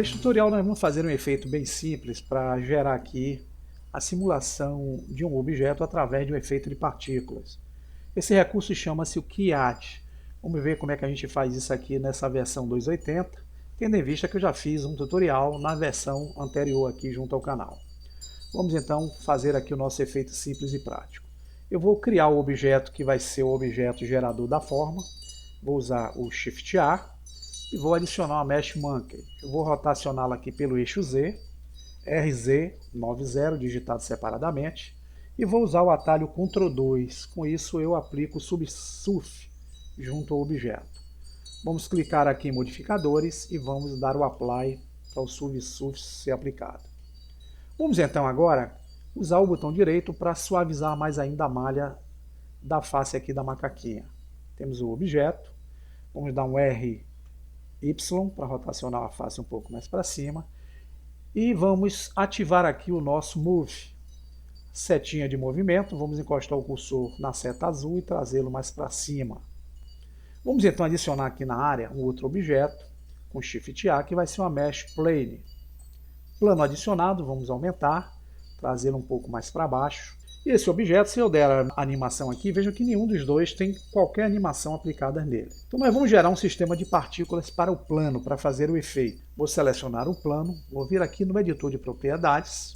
neste tutorial nós vamos fazer um efeito bem simples para gerar aqui a simulação de um objeto através de um efeito de partículas. Esse recurso chama-se o KeyArt. Vamos ver como é que a gente faz isso aqui nessa versão 2.80, tendo em vista que eu já fiz um tutorial na versão anterior aqui junto ao canal. Vamos então fazer aqui o nosso efeito simples e prático. Eu vou criar o objeto que vai ser o objeto gerador da forma. Vou usar o Shift A e vou adicionar uma Mesh Monkey. Eu vou rotacioná-la aqui pelo eixo Z, RZ90 digitado separadamente, e vou usar o atalho Ctrl 2. Com isso eu aplico o Subsurf junto ao objeto. Vamos clicar aqui em modificadores e vamos dar o Apply para o Subsurf ser aplicado. Vamos então agora usar o botão direito para suavizar mais ainda a malha da face aqui da macaquinha. Temos o objeto, vamos dar um RY para rotacionar a face um pouco mais para cima e vamos ativar aqui o nosso Move. Setinha de movimento, vamos encostar o cursor na seta azul e trazê-lo mais para cima. Vamos então adicionar aqui na área um outro objeto com Shift A que vai ser uma Mesh Plane. Plano adicionado, vamos aumentar, trazê-lo um pouco mais para baixo. E esse objeto, se eu der a animação aqui, vejam que nenhum dos dois tem qualquer animação aplicada nele. Então nós vamos gerar um sistema de partículas para o plano, para fazer o efeito. Vou selecionar o plano, vou vir aqui no editor de propriedades,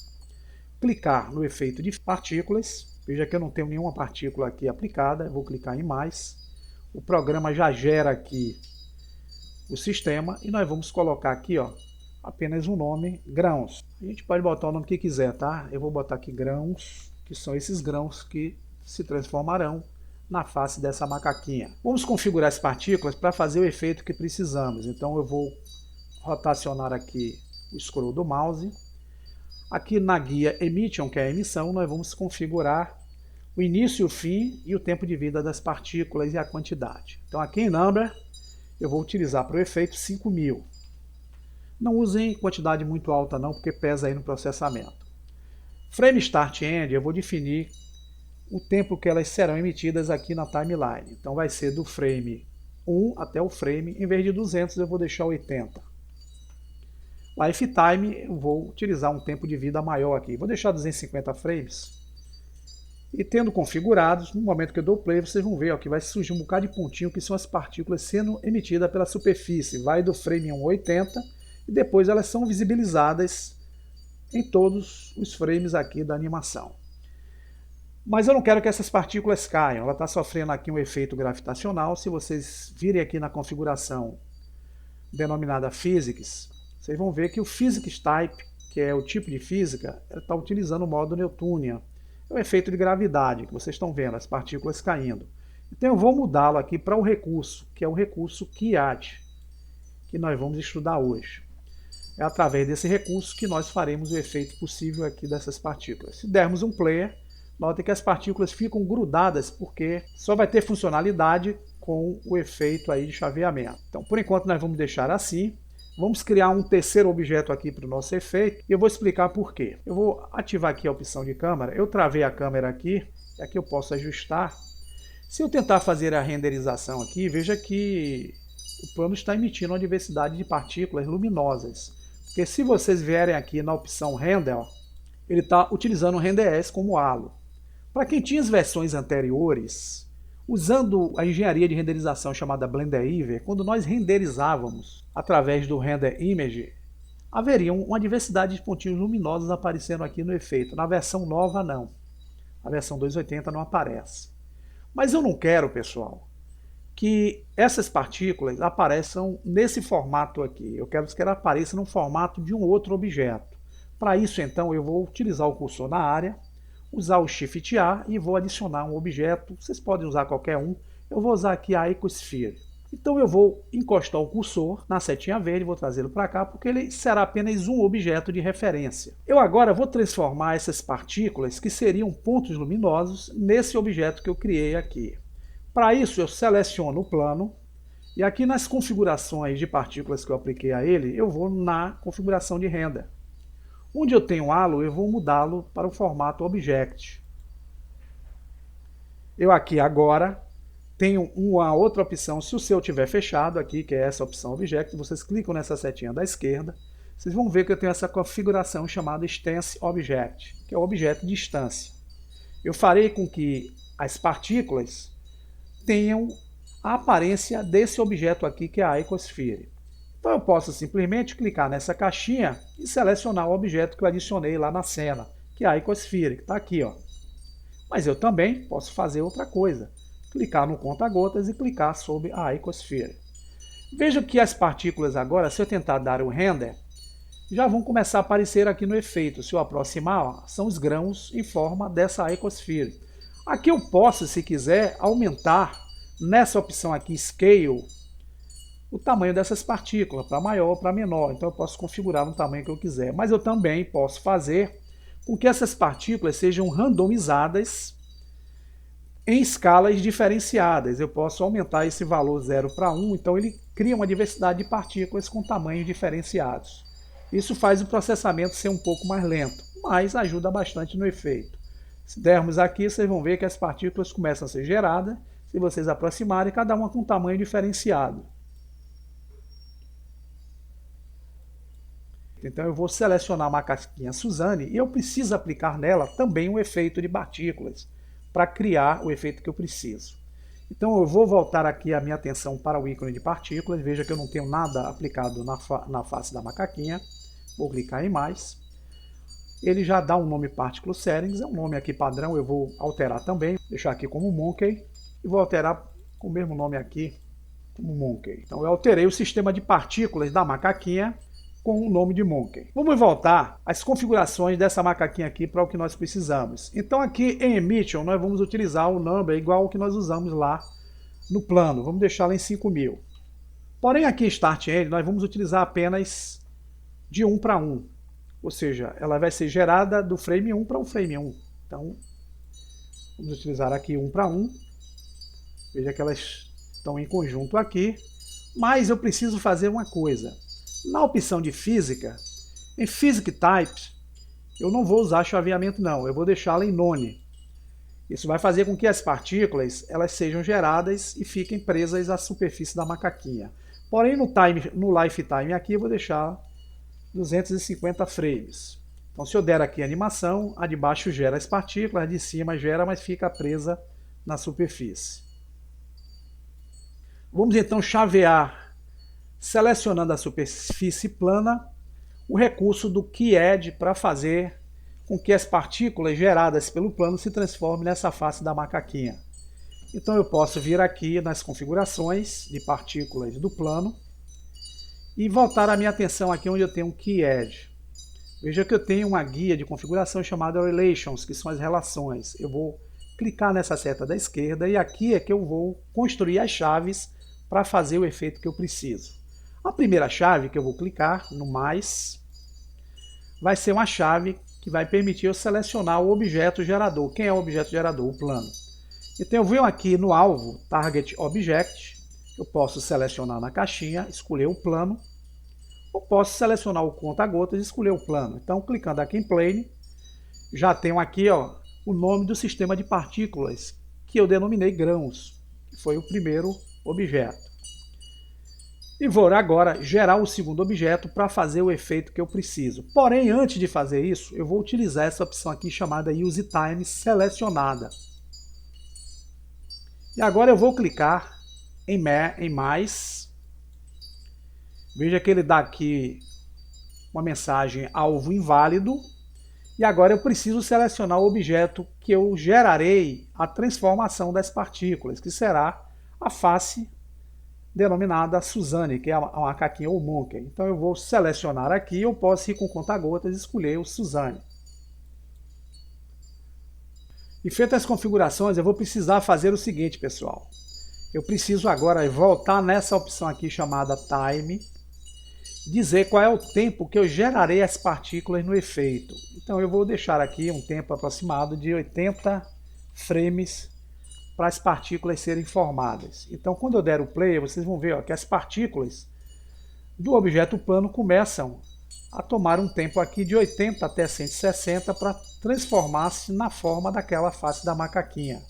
clicar no efeito de partículas. Veja que eu não tenho nenhuma partícula aqui aplicada, vou clicar em mais. O programa já gera aqui o sistema e nós vamos colocar aqui, ó, apenas um nome, grãos. A gente pode botar o nome que quiser, tá? Eu vou botar aqui grãos, que são esses grãos que se transformarão na face dessa macaquinha. Vamos configurar as partículas para fazer o efeito que precisamos. Então eu vou rotacionar aqui o scroll do mouse. Aqui na guia Emission, que é a emissão, nós vamos configurar o início, o fim e o tempo de vida das partículas e a quantidade. Então aqui em Number eu vou utilizar para o efeito 5000. Não usem quantidade muito alta não, porque pesa aí no processamento. Frame Start End, eu vou definir o tempo que elas serão emitidas aqui na timeline. Então vai ser do frame 1 até o frame, em vez de 200 eu vou deixar 80. Lifetime, eu vou utilizar um tempo de vida maior aqui. Vou deixar 250 frames. E tendo configurados, no momento que eu dou play, vocês vão ver ó, que vai surgir um bocado de pontinho que são as partículas sendo emitidas pela superfície. Vai do frame 1 a 80 e depois elas são visibilizadas em todos os frames aqui da animação. Mas eu não quero que essas partículas caiam, ela está sofrendo aqui um efeito gravitacional. Se vocês virem aqui na configuração denominada Physics, vocês vão ver que o Physics Type, que é o tipo de física, está utilizando o modo Newtonian. É o efeito de gravidade, que vocês estão vendo, as partículas caindo. Então eu vou mudá-lo aqui para o recurso, que é o recurso KeyArt, que nós vamos estudar hoje. É através desse recurso que nós faremos o efeito possível aqui dessas partículas. Se dermos um player, notem que as partículas ficam grudadas, porque só vai ter funcionalidade com o efeito aí de chaveamento. Então, por enquanto, nós vamos deixar assim. Vamos criar um terceiro objeto aqui para o nosso efeito, e eu vou explicar por quê. Eu vou ativar aqui a opção de câmera, eu travei a câmera aqui, e aqui eu posso ajustar. Se eu tentar fazer a renderização aqui, veja que o plano está emitindo uma diversidade de partículas luminosas. Porque se vocês vierem aqui na opção Render, ele está utilizando o Render S como halo. Para quem tinha as versões anteriores, usando a engenharia de renderização chamada Blender Eevee, quando nós renderizávamos através do Render Image, haveria uma diversidade de pontinhos luminosos aparecendo aqui no efeito. Na versão nova, não. A versão 2.80 não aparece. Mas eu não quero, pessoal, que essas partículas apareçam nesse formato aqui. Eu quero que ela apareça no formato de um outro objeto. Para isso, então, eu vou utilizar o cursor na área, usar o Shift A e vou adicionar um objeto. Vocês podem usar qualquer um. Eu vou usar aqui a Ecosphere. Então eu vou encostar o cursor na setinha verde, vou trazê-lo para cá, porque ele será apenas um objeto de referência. Eu agora vou transformar essas partículas, que seriam pontos luminosos, nesse objeto que eu criei aqui. Para isso eu seleciono o plano, e aqui nas configurações de partículas que eu apliquei a ele, eu vou na configuração de render. Onde eu tenho halo, eu vou mudá-lo para o formato Object. Eu aqui agora tenho uma outra opção, se o seu estiver fechado aqui, que é essa opção Object, vocês clicam nessa setinha da esquerda, vocês vão ver que eu tenho essa configuração chamada Stance Object, que é o objeto de instância. Eu farei com que as partículas tenham a aparência desse objeto aqui, que é a Icosphere. Então eu posso simplesmente clicar nessa caixinha e selecionar o objeto que eu adicionei lá na cena, que é a Icosphere, que está aqui, ó. Mas eu também posso fazer outra coisa, clicar no conta-gotas e clicar sobre a Icosphere. Veja que as partículas agora, se eu tentar dar o render, já vão começar a aparecer aqui no efeito. Se eu aproximar, ó, são os grãos em forma dessa Icosphere. Aqui eu posso, se quiser, aumentar nessa opção aqui, Scale, o tamanho dessas partículas, para maior ou para menor. Então eu posso configurar no tamanho que eu quiser. Mas eu também posso fazer com que essas partículas sejam randomizadas em escalas diferenciadas. Eu posso aumentar esse valor 0 para 1, então ele cria uma diversidade de partículas com tamanhos diferenciados. Isso faz o processamento ser um pouco mais lento, mas ajuda bastante no efeito. Se dermos aqui, vocês vão ver que as partículas começam a ser geradas, se vocês aproximarem, cada uma com um tamanho diferenciado. Então eu vou selecionar a macaquinha Suzane e eu preciso aplicar nela também um efeito de partículas para criar o efeito que eu preciso. Então eu vou voltar aqui a minha atenção para o ícone de partículas. Veja que eu não tenho nada aplicado na face da macaquinha. Vou clicar em mais. Ele já dá um nome Particle Settings, é um nome aqui padrão, eu vou alterar também. Deixar aqui como Monkey e vou alterar com o mesmo nome aqui como Monkey. Então eu alterei o sistema de partículas da macaquinha com o nome de Monkey. Vamos voltar às configurações dessa macaquinha aqui para o que nós precisamos. Então aqui em Emission nós vamos utilizar o number igual ao que nós usamos lá no plano. Vamos deixá-la em 5000. Porém aqui em Start End nós vamos utilizar apenas de 1 para 1. Ou seja, ela vai ser gerada do frame 1 para o frame 1. Então vamos utilizar aqui 1 para 1. Veja que elas estão em conjunto aqui. Mas eu preciso fazer uma coisa. Na opção de física, em Physics Type, eu não vou usar chaveamento não, eu vou deixá-la em None. Isso vai fazer com que as partículas elas sejam geradas e fiquem presas à superfície da macaquinha. Porém no Lifetime aqui eu vou deixar 250 frames. Então se eu der aqui a animação, a de baixo gera as partículas, a de cima gera, mas fica presa na superfície. Vamos então chavear, selecionando a superfície plana, o recurso do KeyEdge para fazer com que as partículas geradas pelo plano se transformem nessa face da macaquinha. Então eu posso vir aqui nas configurações de partículas do plano e voltar a minha atenção aqui onde eu tenho um KeyEdge. Veja que eu tenho uma guia de configuração chamada Relations, que são as relações. Eu vou clicar nessa seta da esquerda e aqui é que eu vou construir as chaves para fazer o efeito que eu preciso. A primeira chave que eu vou clicar no mais vai ser uma chave que vai permitir eu selecionar o objeto gerador. Quem é o objeto gerador? O plano. Então eu venho aqui no alvo Target Object, eu posso selecionar na caixinha, escolher o plano, ou posso selecionar o conta-gotas e escolher o plano. Então clicando aqui em Plane, já tenho aqui ó, o nome do sistema de partículas que eu denominei grãos, que foi o primeiro objeto. E vou agora gerar o segundo objeto para fazer o efeito que eu preciso. Porém, antes de fazer isso, eu vou utilizar essa opção aqui chamada Use Time selecionada. E agora eu vou clicar em mais. Veja que ele dá aqui uma mensagem alvo inválido. E agora eu preciso selecionar o objeto que eu gerarei a transformação das partículas, que será a face denominada Suzane, que é a macaquinha ou Monkey. Então eu vou selecionar aqui, eu posso ir com conta-gotas e escolher o Suzane. E feitas as configurações, eu vou precisar fazer o seguinte, pessoal. Eu preciso agora voltar nessa opção aqui chamada Time, dizer qual é o tempo que eu gerarei as partículas no efeito. Então eu vou deixar aqui um tempo aproximado de 80 frames para as partículas serem formadas. Então quando eu der o play, vocês vão ver ó, que as partículas do objeto plano começam a tomar um tempo aqui de 80 até 160 para transformar-se na forma daquela face da macaquinha.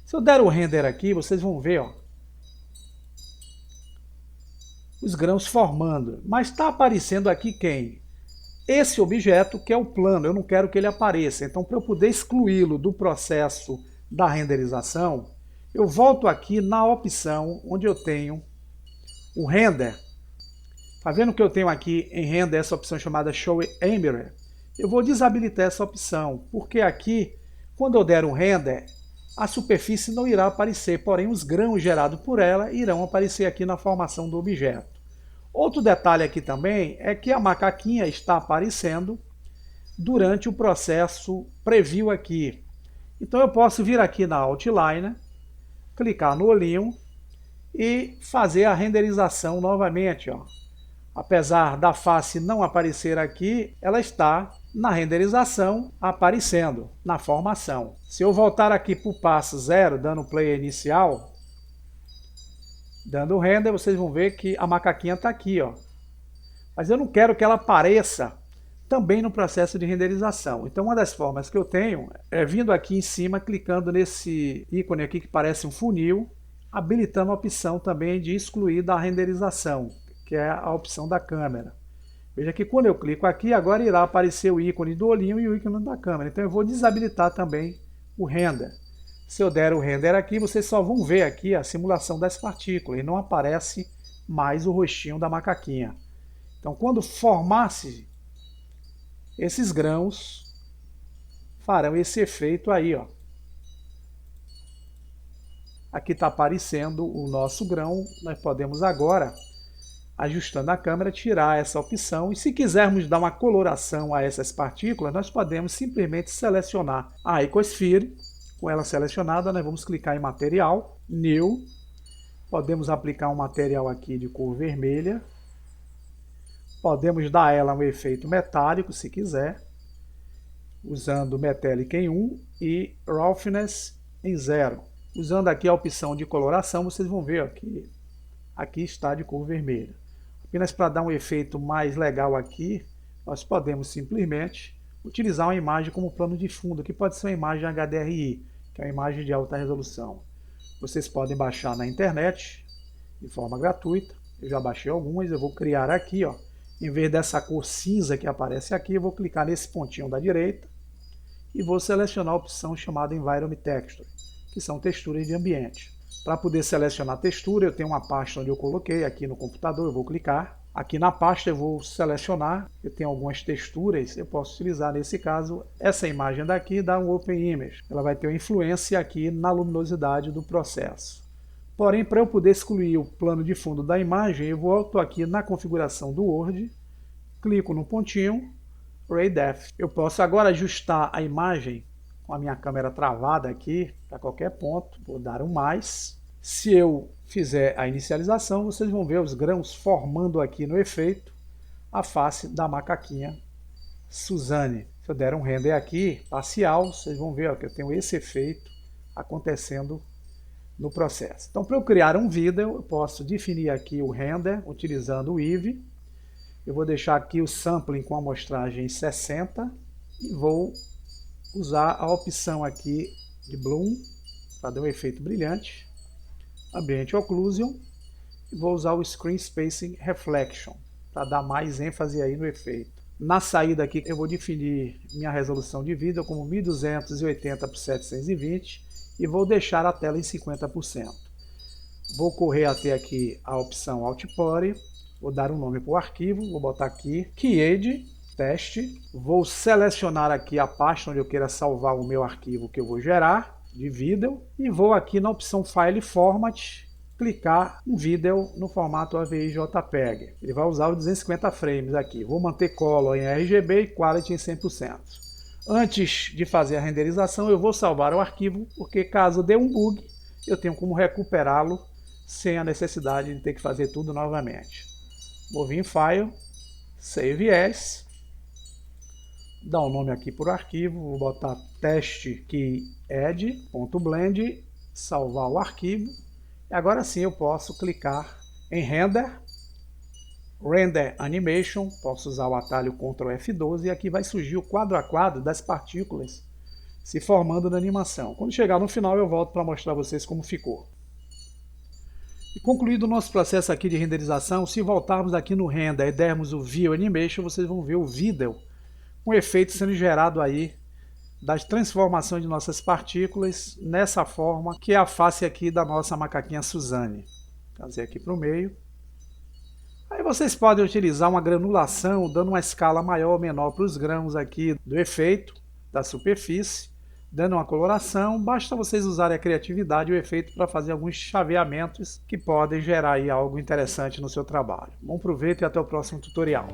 Se eu der o render aqui, vocês vão ver ó, os grãos formando. Mas está aparecendo aqui quem? Esse objeto que é o plano, eu não quero que ele apareça. Então, para eu poder excluí-lo do processo da renderização, eu volto aqui na opção onde eu tenho o render. Está vendo que eu tenho aqui em render essa opção chamada Show Embedded? Eu vou desabilitar essa opção, porque aqui, quando eu der um render, a superfície não irá aparecer, porém os grãos gerados por ela irão aparecer aqui na formação do objeto. Outro detalhe aqui também é que a macaquinha está aparecendo durante o processo preview aqui. Então eu posso vir aqui na Outliner, clicar no olhinho e fazer a renderização novamente. Ó. Apesar da face não aparecer aqui, ela está na renderização aparecendo, na formação. Se eu voltar aqui para o passo 0, dando play inicial, dando render, vocês vão ver que a macaquinha está aqui, ó. Mas eu não quero que ela apareça também no processo de renderização. Então uma das formas que eu tenho é vindo aqui em cima, clicando nesse ícone aqui que parece um funil, habilitando a opção também de excluir da renderização, que é a opção da câmera. Veja que quando eu clico aqui, agora irá aparecer o ícone do olhinho e o ícone da câmera. Então eu vou desabilitar também o render. Se eu der o render aqui, vocês só vão ver aqui a simulação das partículas e não aparece mais o rostinho da macaquinha. Então quando formar-se esses grãos, farão esse efeito aí, ó. Aqui está aparecendo o nosso grão, nós podemos agora, ajustando a câmera, tirar essa opção. E se quisermos dar uma coloração a essas partículas, nós podemos simplesmente selecionar a Icosphere. Com ela selecionada, nós vamos clicar em Material, New. Podemos aplicar um material aqui de cor vermelha. Podemos dar a ela um efeito metálico, se quiser, usando Metallic em 1 e Roughness em 0. Usando aqui a opção de coloração, vocês vão ver que aqui está de cor vermelha. Apenas para dar um efeito mais legal aqui, nós podemos simplesmente utilizar uma imagem como plano de fundo, que pode ser uma imagem HDRI, que é uma imagem de alta resolução. Vocês podem baixar na internet de forma gratuita. Eu já baixei algumas, eu vou criar aqui, ó. Em vez dessa cor cinza que aparece aqui, eu vou clicar nesse pontinho da direita e vou selecionar a opção chamada Environment Texture, que são texturas de ambiente. Para poder selecionar a textura, eu tenho uma pasta onde eu coloquei aqui no computador, eu vou clicar. Aqui na pasta eu vou selecionar, eu tenho algumas texturas, eu posso utilizar nesse caso essa imagem daqui, dar um Open Image. Ela vai ter uma influência aqui na luminosidade do processo. Porém, para eu poder excluir o plano de fundo da imagem, eu volto aqui na configuração do Word, clico no pontinho, Ray Depth. Eu posso agora ajustar a imagem com a minha câmera travada aqui, para qualquer ponto, vou dar um mais. Se eu fizer a inicialização, vocês vão ver os grãos formando aqui no efeito a face da macaquinha Suzane. Se eu der um render aqui, parcial, vocês vão ver que eu tenho esse efeito acontecendo no processo. Então, para eu criar um vídeo, eu posso definir aqui o render utilizando o Eevee. Eu vou deixar aqui o sampling com amostragem 60 e vou usar a opção aqui de Bloom para dar um efeito brilhante, Ambient Occlusion, e vou usar o Screen Spacing Reflection para dar mais ênfase aí no efeito. Na saída aqui eu vou definir minha resolução de vídeo como 1280 por 720 e vou deixar a tela em 50%. Vou correr até aqui a opção Output, vou dar um nome para o arquivo, vou botar aqui Keyed Teste, vou selecionar aqui a pasta onde eu queira salvar o meu arquivo que eu vou gerar de vídeo e vou aqui na opção File Format, clicar em vídeo no formato AVI JPEG. Ele vai usar os 250 frames aqui. Vou manter Color em RGB e Quality em 100%. Antes de fazer a renderização, eu vou salvar o arquivo, porque caso dê um bug, eu tenho como recuperá-lo sem a necessidade de ter que fazer tudo novamente. Vou vir em File, Save As, dar um nome aqui para o arquivo, vou botar testkeyed.blend, salvar o arquivo, e agora sim eu posso clicar em Render, Render Animation, posso usar o atalho Ctrl F12 e aqui vai surgir o quadro a quadro das partículas se formando na animação. Quando chegar no final eu volto para mostrar a vocês como ficou. E concluído o nosso processo aqui de renderização, se voltarmos aqui no Render e dermos o View Animation, vocês vão ver o vídeo, um efeito sendo gerado aí das transformações de nossas partículas nessa forma, que é a face aqui da nossa macaquinha Suzane. Trazer aqui para o meio. Aí vocês podem utilizar uma granulação, dando uma escala maior ou menor para os grãos aqui do efeito, da superfície, dando uma coloração. Basta vocês usarem a criatividade e o efeito para fazer alguns chaveamentos que podem gerar aí algo interessante no seu trabalho. Bom proveito e até o próximo tutorial.